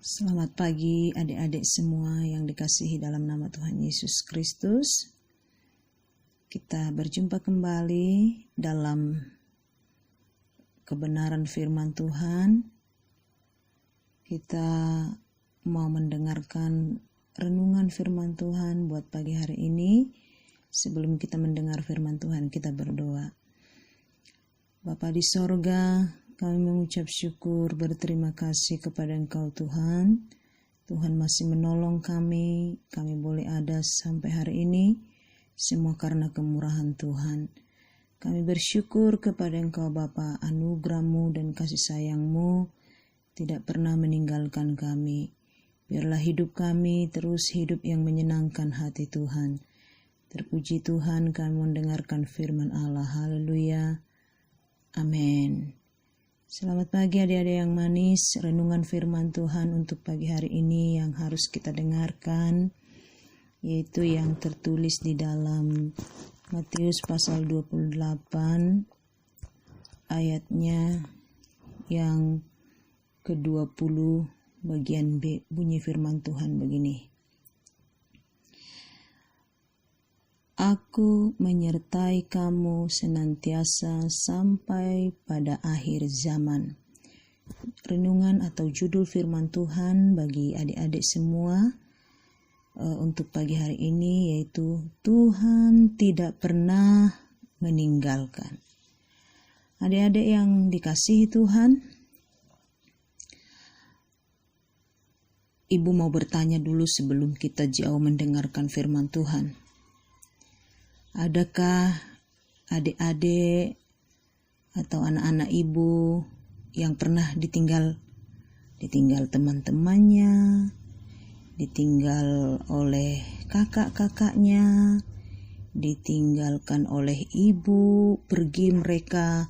Selamat pagi adik-adik semua yang dikasihi dalam nama Tuhan Yesus Kristus. Kita berjumpa kembali dalam kebenaran firman Tuhan. Kita mau mendengarkan renungan firman Tuhan buat pagi hari ini. Sebelum kita mendengar firman Tuhan, kita berdoa. Bapa di sorga, kami mengucap syukur, berterima kasih kepada Engkau Tuhan. Tuhan masih menolong kami boleh ada sampai hari ini, semua karena kemurahan Tuhan. Kami bersyukur kepada Engkau Bapa, anugerah-Mu dan kasih sayang-Mu tidak pernah meninggalkan kami. Biarlah hidup kami terus hidup yang menyenangkan hati Tuhan. Terpuji Tuhan, kami mendengarkan firman Allah. Haleluya. Amin. Selamat pagi adik-adik yang manis. Renungan firman Tuhan untuk pagi hari ini yang harus kita dengarkan, yaitu yang tertulis di dalam Matius pasal 28 ayatnya yang ke-20 bagian B. Bunyi firman Tuhan begini. Aku menyertai kamu senantiasa sampai pada akhir zaman. Renungan atau judul firman Tuhan bagi adik-adik semua untuk pagi hari ini yaitu Tuhan tidak pernah meninggalkan. Adik-adik yang dikasihi Tuhan, Ibu mau bertanya dulu sebelum kita jauh mendengarkan firman Tuhan. Adakah adik-adik atau anak-anak ibu yang pernah ditinggal teman-temannya, ditinggal oleh kakak-kakaknya, ditinggalkan oleh ibu, pergi mereka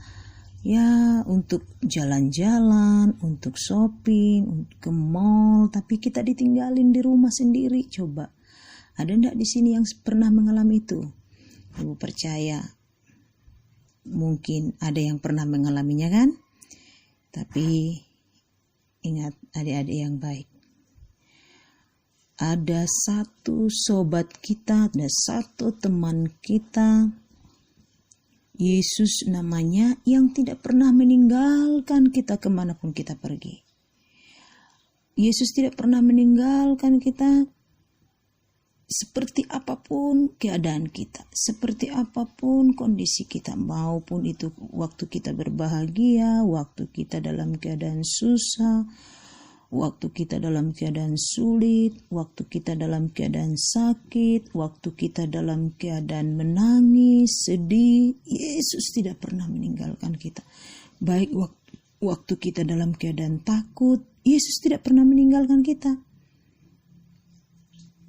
untuk jalan-jalan, untuk shopping, untuk ke mall, tapi kita ditinggalin di rumah sendiri. Coba, ada enggak di sini yang pernah mengalami itu? Ibu percaya mungkin ada yang pernah mengalaminya kan? Tapi ingat adik-adik yang baik. Ada satu sobat kita, ada satu teman kita, Yesus namanya, yang tidak pernah meninggalkan kita kemanapun kita pergi. Yesus tidak pernah meninggalkan kita. Seperti apapun keadaan kita, seperti apapun kondisi kita, maupun itu waktu kita berbahagia, waktu kita dalam keadaan susah, waktu kita dalam keadaan sulit, waktu kita dalam keadaan sakit, waktu kita dalam keadaan menangis, sedih, Yesus tidak pernah meninggalkan kita. Baik waktu kita dalam keadaan takut, Yesus tidak pernah meninggalkan kita.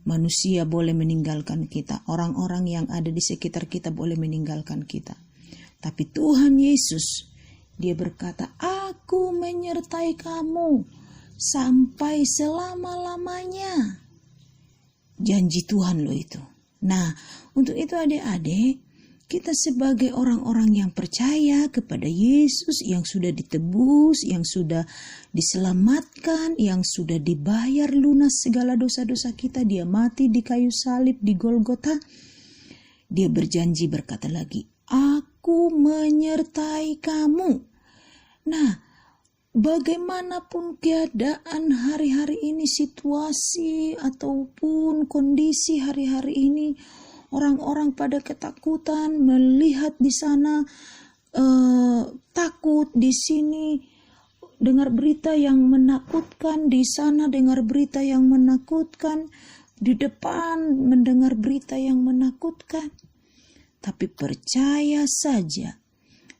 Manusia boleh meninggalkan kita, orang-orang yang ada di sekitar kita boleh meninggalkan kita. Tapi Tuhan Yesus, Dia berkata, aku menyertai kamu sampai selama-lamanya. Janji Tuhan loh itu. Nah, untuk itu adik-adik, kita sebagai orang-orang yang percaya kepada Yesus, yang sudah ditebus, yang sudah diselamatkan, yang sudah dibayar lunas segala dosa-dosa kita, Dia mati di kayu salib di Golgota. Dia berjanji berkata lagi, aku menyertai kamu. Nah, bagaimanapun keadaan hari-hari ini, situasi ataupun kondisi hari-hari ini, orang-orang pada ketakutan melihat di sana, takut di sini, dengar berita yang menakutkan, di sana dengar berita yang menakutkan, di depan mendengar berita yang menakutkan. Tapi percaya saja,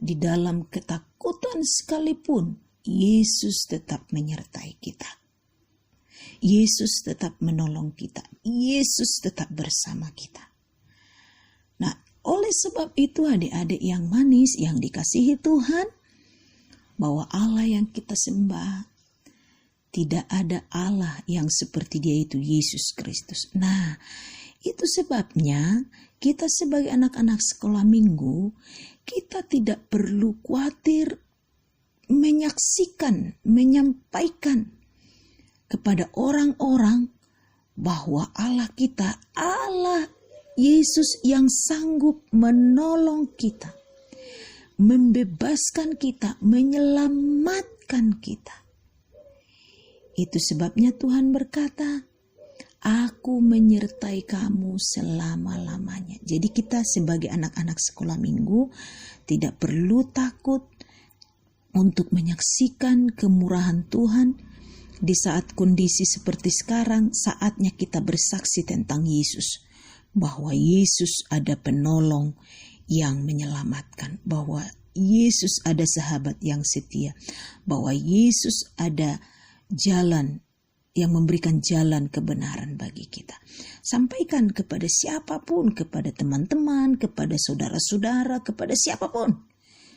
di dalam ketakutan sekalipun, Yesus tetap menyertai kita. Yesus tetap menolong kita. Yesus tetap bersama kita. Nah, oleh sebab itu adik-adik yang manis, yang dikasihi Tuhan, bahwa Allah yang kita sembah, tidak ada Allah yang seperti Dia, itu Yesus Kristus. Nah, itu sebabnya kita sebagai anak-anak sekolah minggu, kita tidak perlu khawatir menyaksikan, menyampaikan kepada orang-orang bahwa Allah kita, Allah Yesus yang sanggup menolong kita, membebaskan kita, menyelamatkan kita. Itu sebabnya Tuhan berkata, aku menyertai kamu selama-lamanya. Jadi kita sebagai anak-anak sekolah minggu tidak perlu takut untuk menyaksikan kemurahan Tuhan. Di saat kondisi seperti sekarang, saatnya kita bersaksi tentang Yesus. Bahwa Yesus ada penolong yang menyelamatkan. Bahwa Yesus ada sahabat yang setia. Bahwa Yesus ada jalan yang memberikan jalan kebenaran bagi kita. Sampaikan kepada siapapun, kepada teman-teman, kepada saudara-saudara, kepada siapapun.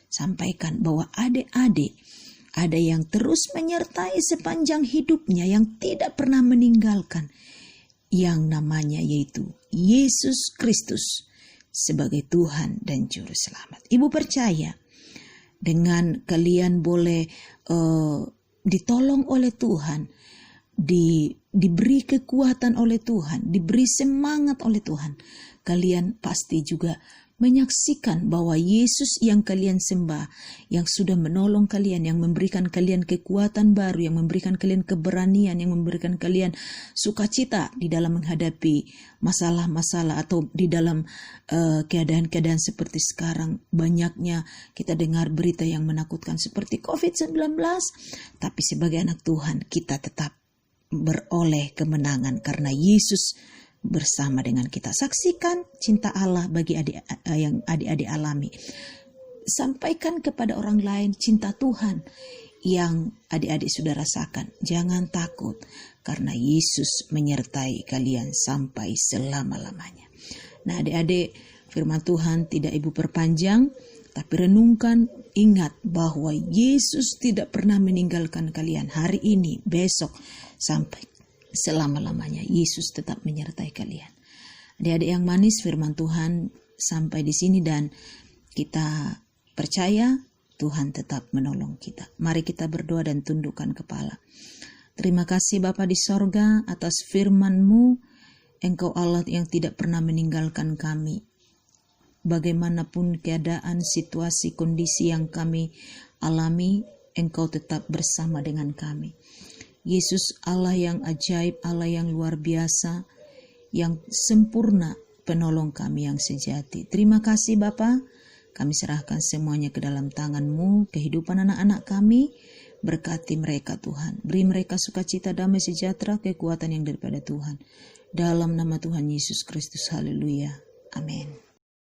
Sampaikan bahwa adik-adik ada yang terus menyertai sepanjang hidupnya, yang tidak pernah meninggalkan, yang namanya yaitu Yesus Kristus sebagai Tuhan dan Juru Selamat. Ibu percaya dengan kalian boleh ditolong oleh Tuhan, diberi kekuatan oleh Tuhan, diberi semangat oleh Tuhan, kalian pasti juga menyaksikan bahwa Yesus yang kalian sembah, yang sudah menolong kalian, yang memberikan kalian kekuatan baru, yang memberikan kalian keberanian, yang memberikan kalian sukacita di dalam menghadapi masalah-masalah atau di dalam keadaan-keadaan seperti sekarang. Banyaknya kita dengar berita yang menakutkan seperti COVID-19, tapi sebagai anak Tuhan kita tetap beroleh kemenangan karena Yesus bersama dengan kita. Saksikan cinta Allah bagi yang adik-adik alami. Sampaikan kepada orang lain cinta Tuhan yang adik-adik sudah rasakan. Jangan takut karena Yesus menyertai kalian sampai selama-lamanya. Nah adik-adik, firman Tuhan tidak ibu perpanjang, tapi renungkan, ingat bahwa Yesus tidak pernah meninggalkan kalian hari ini, besok, sampai selama-lamanya. Yesus tetap menyertai kalian. Adik-adik yang manis, firman Tuhan sampai di sini dan kita percaya Tuhan tetap menolong kita. Mari kita berdoa dan tundukkan kepala. Terima kasih Bapa di sorga atas firman-Mu. Engkau Allah yang tidak pernah meninggalkan kami. Bagaimanapun keadaan, situasi, kondisi yang kami alami, Engkau tetap bersama dengan kami. Yesus Allah yang ajaib, Allah yang luar biasa, yang sempurna, penolong kami yang sejati. Terima kasih Bapa, kami serahkan semuanya ke dalam tangan-Mu, kehidupan anak-anak kami, berkati mereka Tuhan. Beri mereka sukacita, damai, sejahtera, kekuatan yang daripada Tuhan. Dalam nama Tuhan Yesus Kristus, haleluya. Amin.